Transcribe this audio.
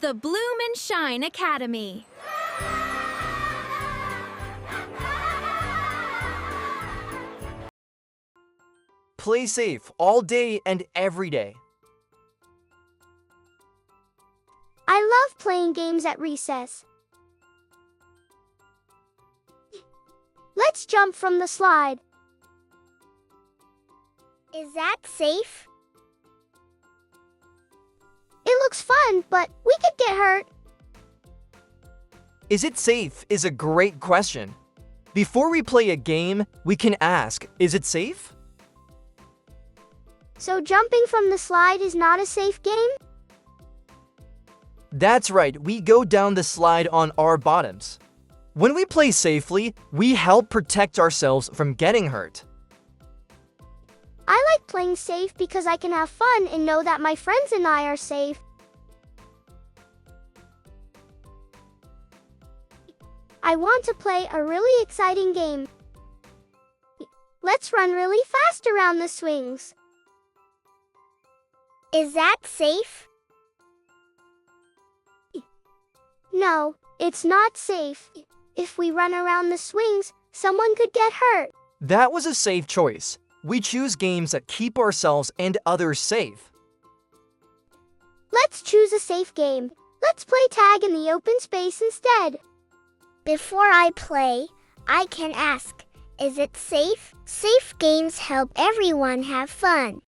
The Bloom and Shine Academy. Play safe all day and every day. I love playing games at recess. Let's jump from the slide. Is that safe? It looks fun, but we could get hurt. Is it safe is a great question. Before we play a game, we can ask, is it safe? So jumping from the slide is not a safe game? That's right, we go down the slide on our bottoms. When we play safely, we help protect ourselves from getting hurt. I like playing safe because I can have fun and know that my friends and I are safe. I want to play a really exciting game. Let's run really fast around the swings. Is that safe? No, it's not safe. If we run around the swings, someone could get hurt. That was a safe choice. We choose games that keep ourselves and others safe. Let's choose a safe game. Let's play tag in the open space instead. Before I play, I can ask, is it safe? Safe games help everyone have fun.